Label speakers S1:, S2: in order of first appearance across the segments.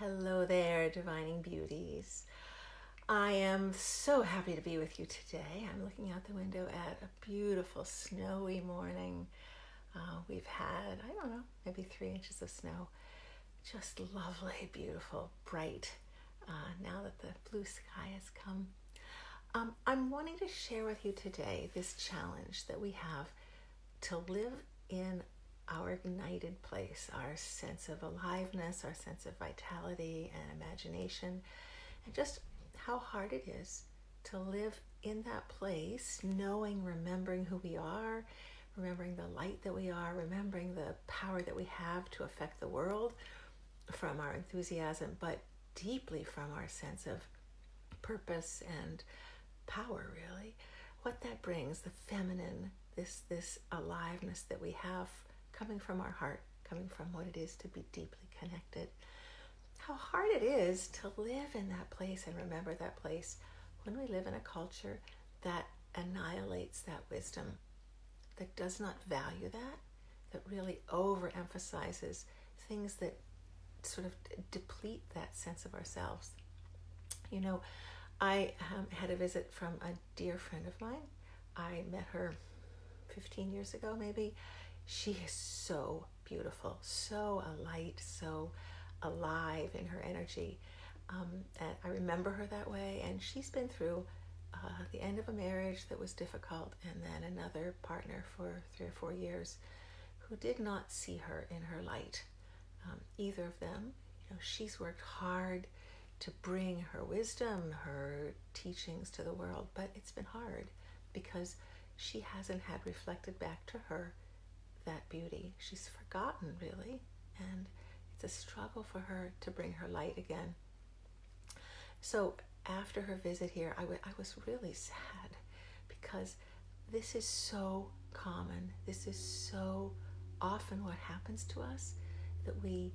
S1: Hello there, divining beauties. I am so happy to be with you today. I'm looking out the window at a beautiful snowy morning. We've had, I don't know, maybe 3 inches of snow. Just lovely, beautiful, bright, now that the blue sky has come. I'm wanting to share with you today this challenge that we have to live in our ignited place, our sense of aliveness, our sense of vitality and imagination, and just how hard it is to live in that place, knowing, remembering who we are, remembering the light that we are, remembering the power that we have to affect the world from our enthusiasm, but deeply from our sense of purpose and power, really. What that brings, the feminine, this aliveness that we have coming from our heart, coming from what it is to be deeply connected. How hard it is to live in that place and remember that place when we live in a culture that annihilates that wisdom, that does not value that really overemphasizes things that sort of deplete that sense of ourselves. You know, I had a visit from a dear friend of mine. I met her 15 years ago, maybe. She is so beautiful, so alight, so alive in her energy. And I remember her that way. And she's been through the end of a marriage that was difficult, and then another partner for 3 or 4 years who did not see her in her light. Either of them, she's worked hard to bring her wisdom, her teachings to the world, but it's been hard because she hasn't had reflected back to her that beauty. She's forgotten, really, and it's a struggle for her to bring her light again. So after her visit here, I was really sad because this is so common. This is so often what happens to us, that we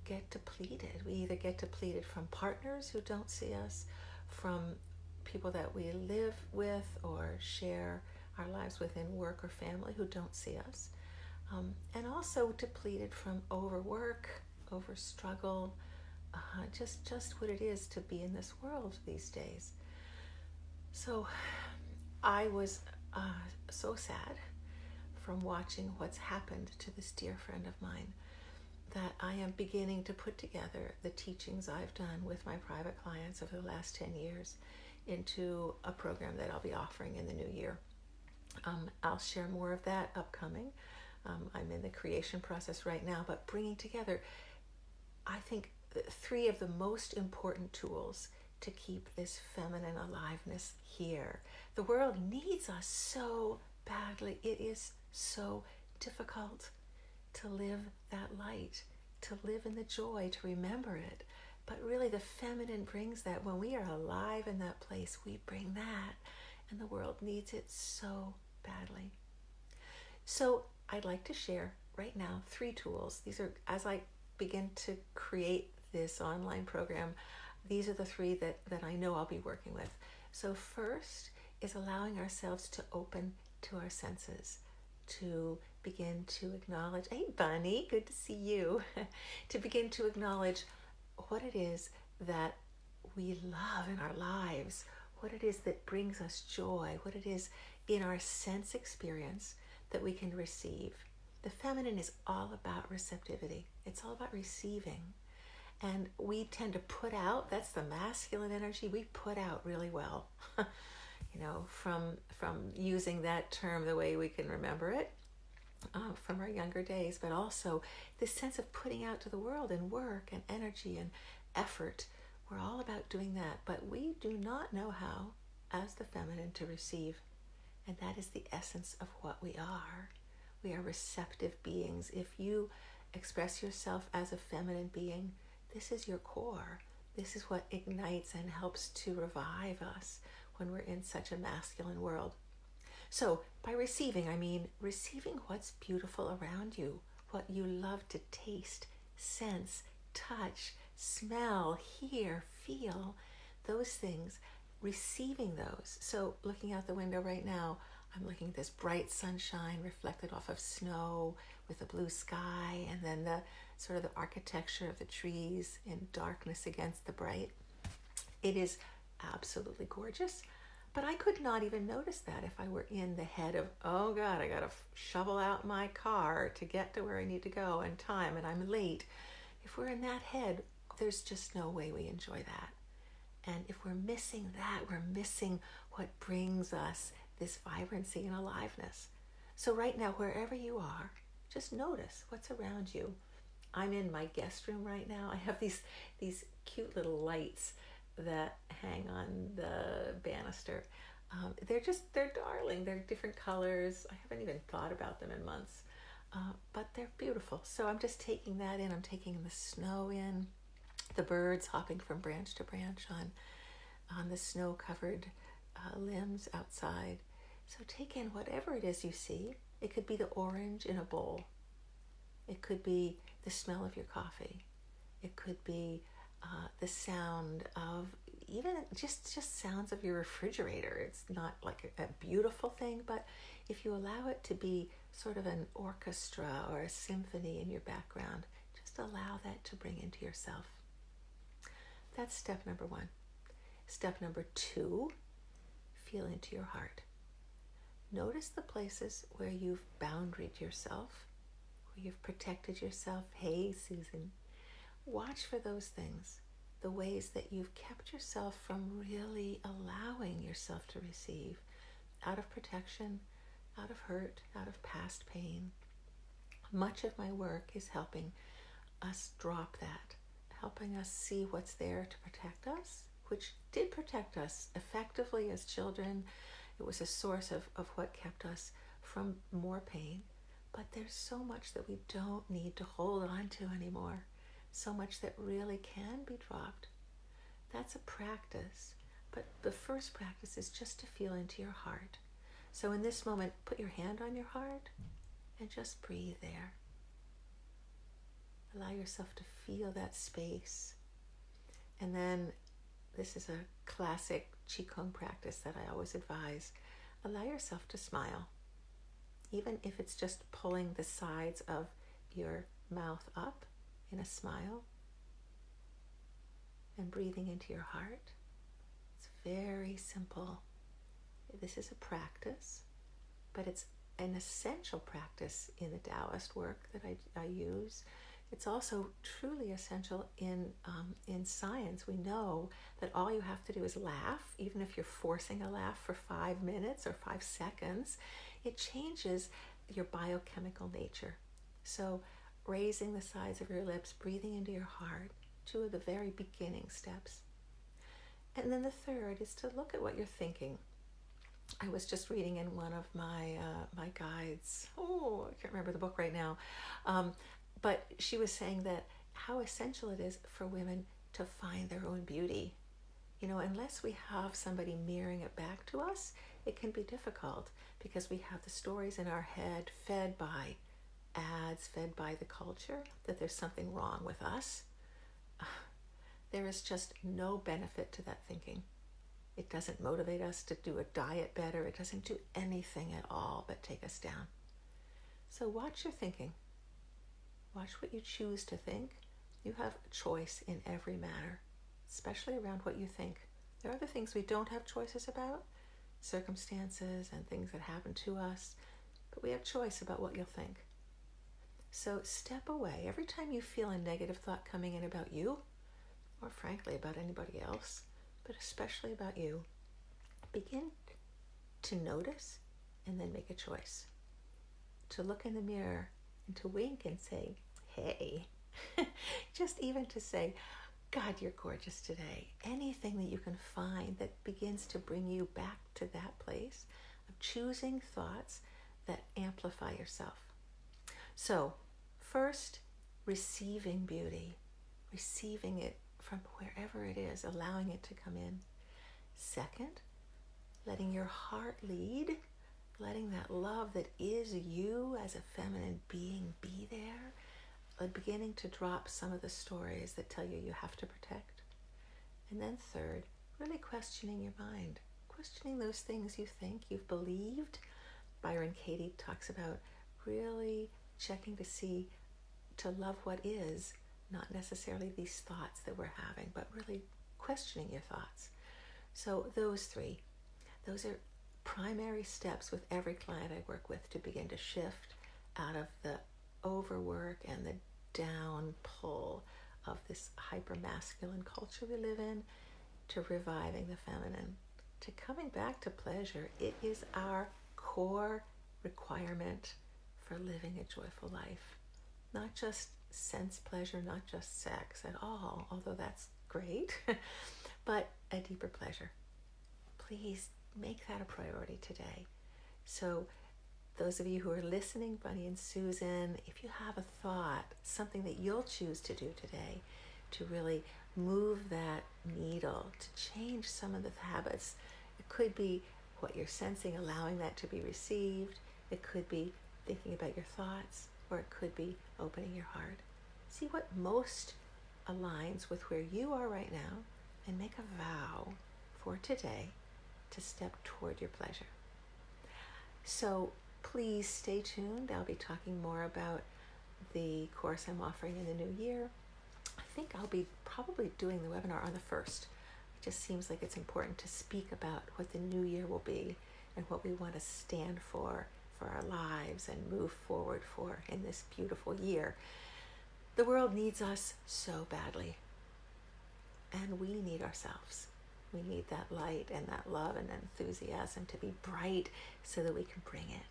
S1: get depleted. We either get depleted from partners who don't see us, from people that we live with or share our lives with in work or family who don't see us. And also depleted from overwork, over struggle, just what it is to be in this world these days. So I was so sad from watching what's happened to this dear friend of mine, that I am beginning to put together the teachings I've done with my private clients over the last 10 years into a program that I'll be offering in the new year. I'll share more of that upcoming. I'm in the creation process right now, but bringing together, I think, 3 of the most important tools to keep this feminine aliveness here. The world needs us so badly. It is so difficult to live that light, to live in the joy, to remember it. But really the feminine brings that. When we are alive in that place, we bring that, and the world needs it so badly. So I'd like to share right now 3 tools. These are, as I begin to create this online program, these are the 3 that I know I'll be working with. So first is allowing ourselves to open to our senses, to begin to acknowledge, hey Bunny, good to see you, to begin to acknowledge what it is that we love in our lives, what it is that brings us joy, what it is in our sense experience that we can receive. The feminine is all about receptivity. It's all about receiving. And we tend to put out, that's the masculine energy, we put out really well. From using that term the way we can remember it from our younger days, but also this sense of putting out to the world in work and energy and effort. We're all about doing that, but we do not know how, as the feminine, to receive. And that is the essence of what we are. We are receptive beings. If you express yourself as a feminine being, this is your core. This is what ignites and helps to revive us when we're in such a masculine world. So by receiving, I mean receiving what's beautiful around you, what you love to taste, sense, touch, smell, hear, feel, those things, receiving those. So looking out the window right now, I'm looking at this bright sunshine reflected off of snow with the blue sky, and then sort of the architecture of the trees in darkness against the bright. It is absolutely gorgeous, but I could not even notice that if I were in the head of, oh God, I gotta shovel out my car to get to where I need to go in time and I'm late. If we're in that head, there's just no way we enjoy that. And if we're missing that, we're missing what brings us this vibrancy and aliveness. So right now, wherever you are, just notice what's around you. I'm in my guest room right now. I have these cute little lights that hang on the banister. They're darling. They're different colors. I haven't even thought about them in months, but they're beautiful. So I'm just taking that in. I'm taking the snow in, the birds hopping from branch to branch on the snow-covered limbs outside. So take in whatever it is you see. It could be the orange in a bowl. It could be the smell of your coffee. It could be the sound of even just sounds of your refrigerator. It's not like a beautiful thing, but if you allow it to be sort of an orchestra or a symphony in your background, just allow that to bring into yourself. That's step number 1. Step number 2, feel into your heart. Notice the places where you've boundaried yourself, where you've protected yourself. Hey, Susan. Watch for those things, the ways that you've kept yourself from really allowing yourself to receive out of protection, out of hurt, out of past pain. Much of my work is helping us drop that, helping us see what's there to protect us, which did protect us effectively as children. It was a source of what kept us from more pain. But there's so much that we don't need to hold on to anymore. So much that really can be dropped. That's a practice. But the first practice is just to feel into your heart. So in this moment, put your hand on your heart and just breathe there. Allow yourself to feel that space. And then, this is a classic Qigong practice that I always advise. Allow yourself to smile. Even if it's just pulling the sides of your mouth up in a smile and breathing into your heart. It's very simple. This is a practice, but it's an essential practice in the Taoist work that I use. It's also truly essential in science. We know that all you have to do is laugh, even if you're forcing a laugh for 5 minutes or 5 seconds. It changes your biochemical nature. So raising the sides of your lips, breathing into your heart, 2 of the very beginning steps. And then the third is to look at what you're thinking. I was just reading in one of my guides. Oh, I can't remember the book right now. But she was saying that how essential it is for women to find their own beauty. You know, unless we have somebody mirroring it back to us, it can be difficult because we have the stories in our head fed by ads, fed by the culture, that there's something wrong with us. There is just no benefit to that thinking. It doesn't motivate us to do a diet better. It doesn't do anything at all but take us down. So watch your thinking. Watch what you choose to think. You have a choice in every matter, especially around what you think. There are other things we don't have choices about, circumstances and things that happen to us, but we have choice about what you'll think. So step away. Every time you feel a negative thought coming in about you, or frankly about anybody else, but especially about you, begin to notice and then make a choice. To look in the mirror and to wink and say, hey. Just even to say, God, you're gorgeous today. Anything that you can find that begins to bring you back to that place of choosing thoughts that amplify yourself. So, first, receiving beauty, receiving it from wherever it is, allowing it to come in. Second, letting your heart lead, letting that love that is you as a feminine being be there, beginning to drop some of the stories that tell you you have to protect. And then third, really questioning your mind, questioning those things you think you've believed. Byron Katie talks about really checking to see, to love what is, not necessarily these thoughts that we're having, but really questioning your thoughts. So those three, those are primary steps with every client I work with to begin to shift out of the overwork and the down pull of this hyper-masculine culture we live in, to reviving the feminine, to coming back to pleasure. It is our core requirement for living a joyful life. Not just sense pleasure, not just sex at all, although that's great, but a deeper pleasure. Please make that a priority today. So those of you who are listening, Bunny and Susan, if you have a thought, something that you'll choose to do today to really move that needle, to change some of the habits. It could be what you're sensing, allowing that to be received. It could be thinking about your thoughts, or it could be opening your heart. See what most aligns with where you are right now, and make a vow for today to step toward your pleasure. So please stay tuned. I'll be talking more about the course I'm offering in the new year. I think I'll be probably doing the webinar on the 1st. It just seems like it's important to speak about what the new year will be and what we want to stand for our lives and move forward for in this beautiful year. The world needs us so badly, and we need ourselves. We need that light and that love and enthusiasm to be bright so that we can bring it.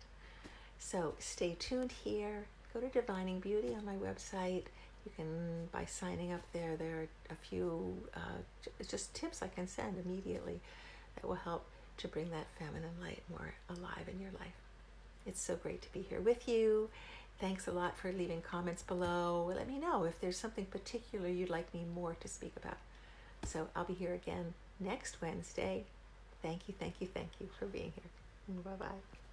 S1: So stay tuned here. Go to Divining Beauty on my website. You can, by signing up there are a few just tips I can send immediately that will help to bring that feminine light more alive in your life. It's so great to be here with you. Thanks a lot for leaving comments below. Let me know if there's something particular you'd like me more to speak about. So I'll be here again next Wednesday. Thank you for being here. Bye-bye.